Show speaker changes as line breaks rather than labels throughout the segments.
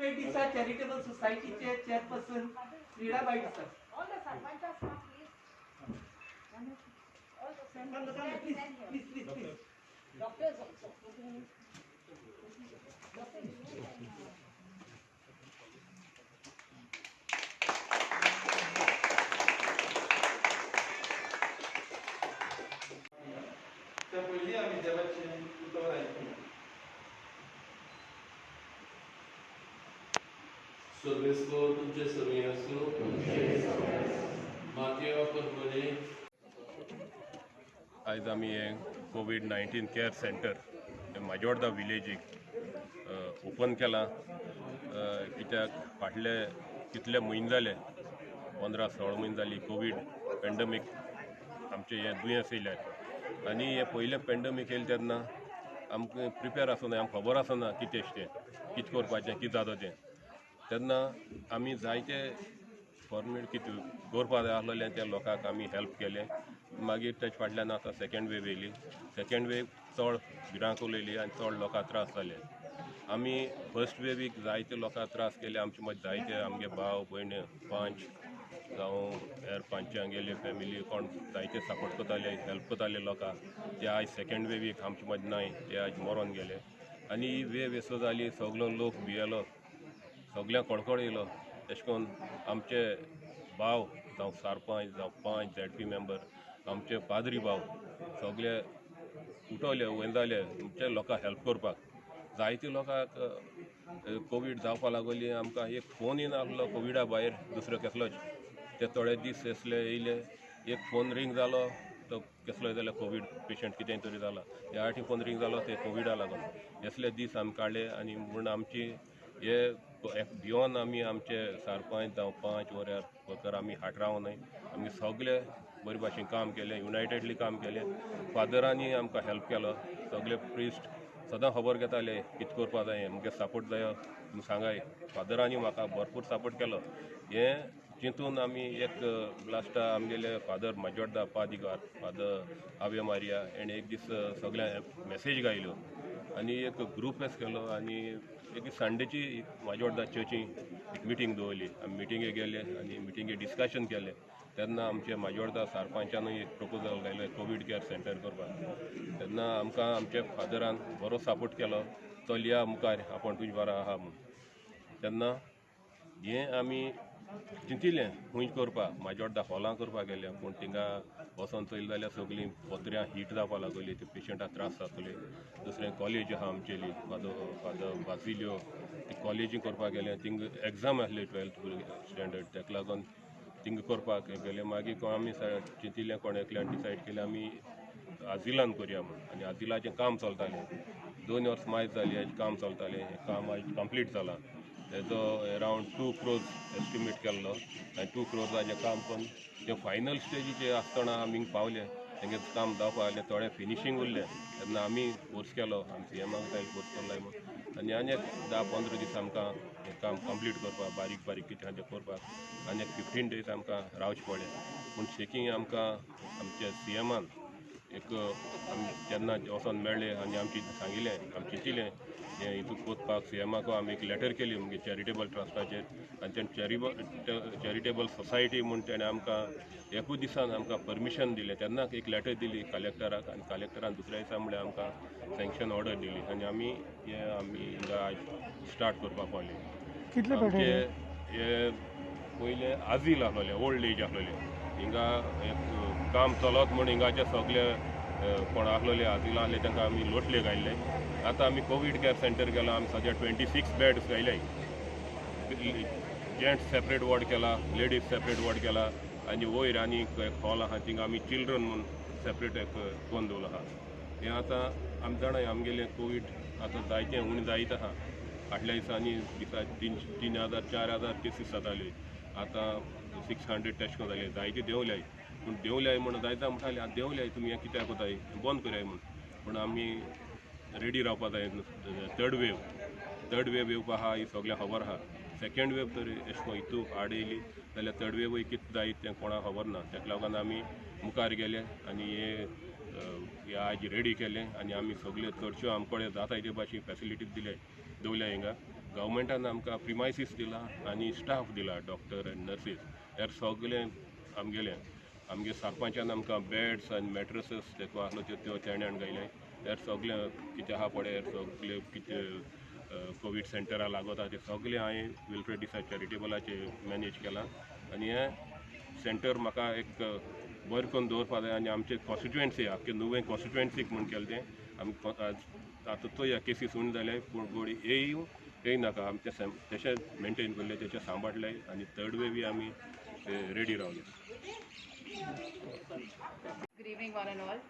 Ultimate Disha Charitable Society Chairperson Freedabai sir.
All the sarpanchas come, please. All the
Please.
Doctors also. Doctor,
तर पहिली आम्ही देवाची उतवर आहे.
Sobresco तुमचे सगळे असो मातया परमणे आयज आमी हे कोविड-19 केअर सेंटर माजोर्डा विलेजीक ओपन केला. कित्याक फाटले कितले म्हयने जाले 15-16 म्हयने जाली कोविड पेंडेमीक आमचे हे दुयेंस येयल्यार आनी हे पयलें पेंडेमीक येयलें तेन्ना आमकां प्रिपेर आसना आमकां खबर आसना कितें कितें करपाचें कितें जाता तें. तेन्ना आमी जायते गव्हर्मेंट कितें करपा जाय आसलेलें त्या लोकांक आमी हेल्प केलें. मागीर तेजे फाटल्यान आतां सेकेंड वेव येयली. सेकेंड वेव चड भिरांक उलयली आनी चड लोकांक त्रास जाले. आमी फर्स्ट वेवीक जायते लोकांक त्रास केले. आमचे मदीं जायते आमगे भाव भयण पंच जावं हेर पंचांगेले फॅमिली कोण जायते सपोर्ट करताले हेल्प करताले लोकांक ते आयज सेकेंड वेवीक आमचे मदीं नाय ते आयज मरोन गेले. आनी ही वेव एसो जाली सगलो लोक भियेलो सगळ्यांक कळकळ येयलो. तेश कोन्न आमचे भाव जावं सरपंच जावं पंच ZP मेंबर आमचे पाद्री भाव सगळे उठवले वयर जाले आमच्या लोकांक हेल्प करपाक. जायते लोकांक कोवीड जावपा लागोली. आमकां एक फोन येवन आसलो कोविडा भायर दुसरो कसलोच ते थोडे दीस असले येयले. एक फोन रिंग जालो तो कसलोय जाल्यार कोवीड पेशंट कितें तरी जाला. ह्या फाटी फोन रिंग जालो ते कोविडा लागून. असले दीस आमी काडले आनी म्हूण आमची हे भियोन आमी आमचे सरपंच जावं पंच वर्कर आमी हाट रावनाय. आमी सगळे बरे भाशेन काम केलें युनायटेडली काम केलें. फादरांनी आमकां हेल्प केलो. सगळे प्रिस्ट सदां खबर घेताले कितें करपा जाय आमगे सपोर्ट जायो तुमी सांगाय. फादरांनी म्हाका भरपूर सपोर्ट केलो. हे चिंतून आमी एक लास्टा आमगेले फादर माजोर्डा पादिगार फादर आवे मारिया हेणें एक दीस सगळ्यांक मेसेज गायल्यो आनी एक ग्रूप एस केलो आनी एक संडेची माजोर्डा चर्ची एक मिटींग दवरली. आमी मिटिंगेक गेले आनी मिटिंगेक डिस्कशन केलें. तेन्ना आमचे माजोर्डा सरपंचानूय एक प्रपोजल घायलो कोवीड केअर सेंटर करपाक. तेन्ना आमकां आमच्या फादरान बरो सपोर्ट केलो. चल या मुखार आपूण तुजे बरो आहा म्हूण. तेन्ना हें आमी चिंतिल्लें खूंय करपाक माजोर्डा हॉलां करपाक गेले पूण थिंगा वचोन चोयलें जाल्यार सगळीं पत्र्यां हीट जावपा लागोली. ते पेशंटाक त्रास जातले. दुसरें कॉलेज आहा आमचेली फादर बाजिल्यो ती कॉलेजी करपाक गेले. थिंग एग्जाम आसली 12th स्टँडर्ड तेका लागून थिंग करपाक गेले. मागीर आमी चिंतिल्लें कोणे एकल्यान डिसायड केलें आमी आजिलान करया म्हूण आनी आजिलाचें काम चलतालें. 2 वर्स मायज जालीं हेजें काम चलतालें. हें काम आयज कंप्लीट जालां. तेजो अरावंड 2 crores एस्टिमेट केल्लो आनी 2 crores काम करून ते फायनल स्टेजीचेर आसतना आमी पावले. तेंगे काम जावपा लागलें थोडें फिनिशींग उरलें. तेन्ना आमी फोर्स केलो आमी CMाक जाय फोर्स केल्लो म्हूण आनी एक 10-15 दीस आमकां हें काम कंप्लीट करपाक बारीक कितें तें करपाक आनी 15 days आमकां रावचें पडलें. पूण शेकींग आमकां आमच्या CMान एक आमी तेन्ना वचोन मेळ्ळे आनी आमची सांगिल्लें आमी चिंतिल्लें हें हितून कोचपाक CMाक आमी एक लेटर केली आमगे चॅरिटेबल ट्रस्टाचेर आनी तेणें चॅरिटेबल सोसायटी म्हूण तेणें आमकां एकूच दिसान आमकां परमिशन दिलें. तेन्ना एक लेटर दिली कलेक्टराक आनी कलेक्टरान दुसऱ्या दिसा म्हणल्यार आमकां सँक्शन ऑर्डर दिली आनी आमी हिंगा आज स्टार्ट करपाक पावले. आमचे हे पयले आजील आसलोले ओल्ड एज आसलोले. हिंगा काम चलत म्हूण हिंगाचे सगळे कोण आसलोले आजिला आहले तांकां आमी लोटले घायल्ले. आतां आमी कोवीड केअर सेंटर केला. आमी सद्या 26 बेड्स घायल्याय. जेंट्स सेपरेट वॉर्ड केला लेडीज सेपरेट वॉर्ड केला आनी वयर आनी एक हॉल आहा थिंगा आमी चिल्ड्रन म्हूण सेपरेट एक कोन्न दवरलो आहा. हें आतां आमी जाणाय आमगेलें कोवीड आतां जायतें उणी जायत आहा. फाटल्या दिसांनी दिसा 3,000-4,000 केसीस जाताल्यो. आतां 600 टेस्ट करून जाले. जायते देंवल्याय पूण देंवल्याय म्हूण जायता म्हणटाले आतां देंवल्याय तुमी हें कित्याक कोताय बंद कराय म्हूण. पूण आमी रेडी रावपा जाय. थर्ड वेव येवपा आहा ही सगळ्यांक खबर आहा. सेकेंड वेव तर एश कोन्न हितू आड येयली जाल्यार थर्ड वेवूय कितें जायत तें कोणाक खबर ना. तेका लागून आमी मुखार गेले आनी हे आज रेडी केलें आनी आमी सगळे चडश्यो आमचे कडेन जाताय ते भाशेन फेसिलिटीज दवरल्या हिंगा गव्हर्मेंटान आमकां प्रिमायसीस दिला आनी स्टाफ दिला, डॉक्टर एंड नर्सीस. ह्यार सगळें आमगे सरपंचान आमकां बेड्स आनी मॅट्रसेस जेको आसलो त्यो तेणें घायले. ह्यार सगळें कितें आहा पळय, ह्यार सगळें कितें कोवीड सेंटरा लागता ते सगळें हांवें विल्फ्रेड डिसाय चॅरिटेबलाचे मॅनेज केलां. आनी हें सेंटर म्हाका एक बरें करून दवरपा जाय. आनी आमचे कॉन्स्टिट्युएन्सी आख्खे नुवें कॉन्स्टिट्युएन्सीक म्हूण केलें तें आमी आतां ह्या केसीस उणी जाले, पूण येयनाका आमी तशें मेंटेन केल्लें, तेचें सांबाळलें आनी थर्ड वेव बी आमी रेडी रावले.
Good evening, one and all.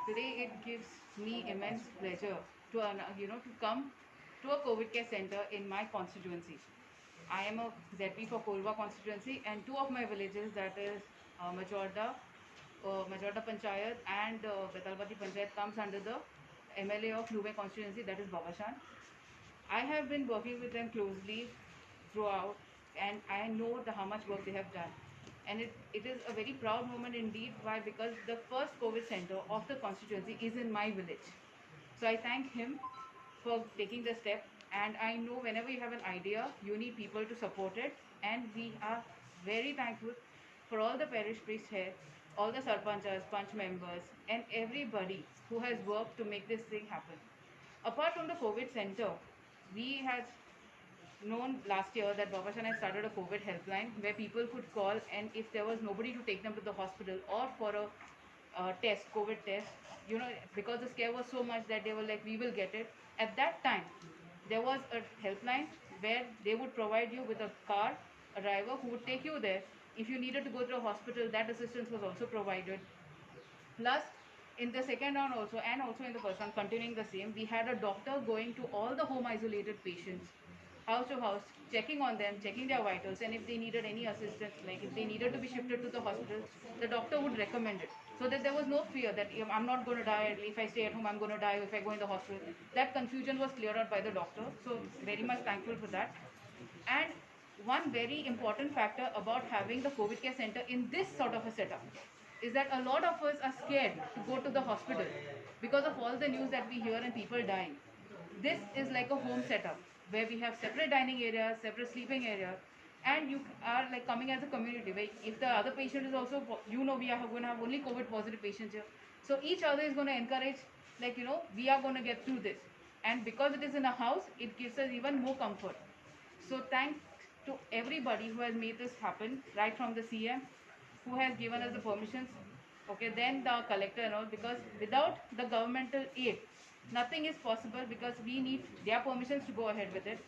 Today it gives me immense pleasure to to come to a COVID care center in my constituency. I am a ZP for Korwa constituency, and two of my villages, that is Majorda Panchayat and Betalpati Panchayat, comes under the MLA of Lume constituency, that is Babashan. I have been working with them closely throughout, and I know how much work they have done. And it is a very proud moment indeed. Why? Because the first COVID center of the constituency is in my village. So I thank him for taking the step. And I know whenever you have an idea, you need people to support it. And we are very thankful for all the parish priests here, all the sarpanchas, punch members, and everybody who has worked to make this thing happen. Apart from the COVID center, we had known last year that Babashan had started a COVID helpline where people could call, and if there was nobody to take them to the hospital or for a COVID test, because the scare was so much that they were like, we will get it. At that time, there was a helpline where they would provide you with a car, a driver who would take you there. If you needed to go to a hospital, that assistance was also provided. Plus, in the second round also, and also in the first round, continuing the same, we had a doctor going to all the home isolated patients, house to house, checking on them, checking their vitals, and if they needed any assistance, like if they needed to be shifted to the hospital, the doctor would recommend it. So that there was no fear that I'm not going to die, if I stay at home I'm going to die, if I go in the hospital. That confusion was cleared out by the doctor, so very much thankful for that. And one very important factor about having the COVID care center in this sort of a setup is that a lot of us are scared to go to the hospital because of all the news that we hear and people dying. This is like a home setup where we have separate dining areas, separate sleeping areas, and you are like coming as a community. Where if the other patient is also, we are going to have only COVID positive patients here. So each other is going to encourage, we are going to get through this. And because it is in a house, it gives us even more comfort. So thanks to everybody who has made this happen, right from the CM, who has given us the permissions, okay, then the collector and all, because without the governmental aid, nothing is possible, because we need their permissions to go ahead with it,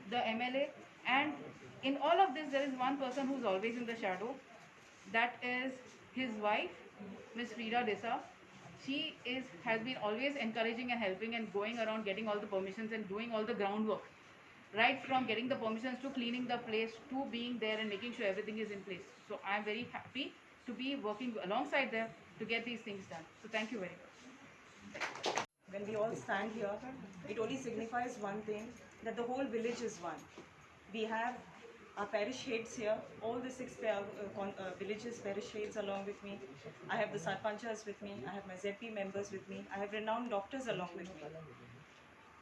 the MLA. And in all of this, there is one person who's always in the shadow. That is his wife, Miss Frida Desa. She has been always encouraging and helping and going around getting all the permissions and doing all the groundwork, right from getting the permissions to cleaning the place to being there and making sure everything is in place. So I'm very happy to be working alongside them to get these things done. So thank you very much.
When we all stand here, it only signifies one thing, that the whole village is one. We have our parish heads here, all the six villages parish heads along with me. I have the sarpanchas with me, I have my ZP members with me, I have renowned doctors along with me.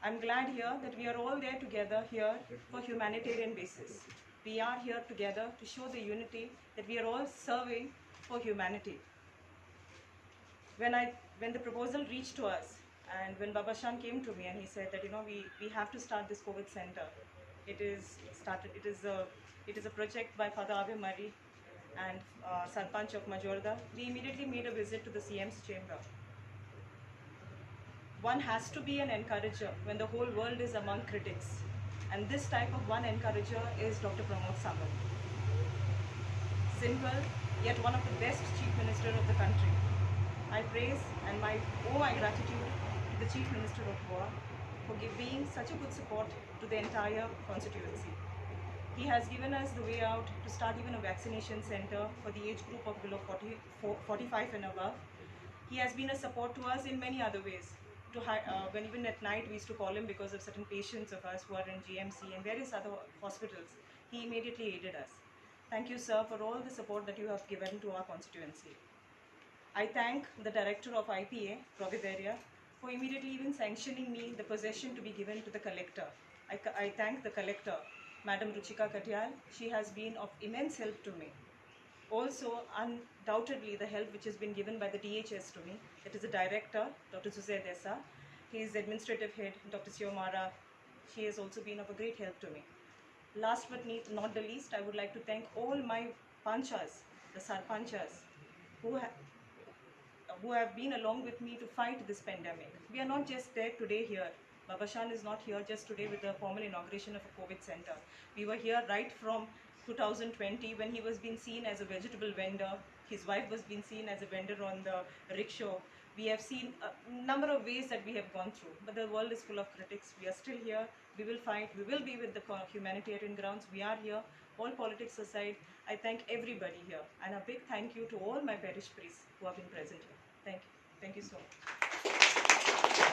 I'm glad here that we are all there together here for humanitarian basis. We are here together to show the unity that we are all serving for humanity. When the proposal reached to us, and when Babashan came to me and he said that we have to start this COVID center. It is a project by Father Ave Mari and Sarpanch of Majorda. We immediately made a visit to the CM's chamber. One has to be an encourager when the whole world is among critics, and this type of one encourager is Dr. Pramod Sawant. Simple, yet one of the best Chief Minister of the country. I praise and owe my gratitude to the Chief Minister of Goa for being such a good support to the entire constituency. He has given us the way out to start even a vaccination center for the age group of below 45 and above. He has been a support to us in many other ways. When even at night we used to call him because of certain patients of us who are in GMC and various other hospitals, he immediately aided us. Thank you, sir, for all the support that you have given to our constituency. I thank the director of IPA, Provideria, for immediately even sanctioning me the possession to be given to the collector. I thank the collector, Madam Ruchika Katyal. She has been of immense help to me. Also, undoubtedly, the help which has been given by the DHS to me, it is the director, Dr. Suzay Desa, his administrative head, Dr. Siomara, she has also been of a great help to me. Last but not the least, I would like to thank all my panchas, the sarpanchas, who have been along with me to fight this pandemic. We are not just there today here. Babashan is not here just today with the formal inauguration of a COVID center. We were here right from 2020 when he was being seen as a vegetable vendor. His wife was being seen as a vendor on the rickshaw. We have seen a number of ways that we have gone through, but the world is full of critics. We are still here. We will fight. We will be with the humanitarian grounds. We are here. All politics aside, I thank everybody here, and a big thank you to all my parish priests who have been present here. Thank you. Thank you so much.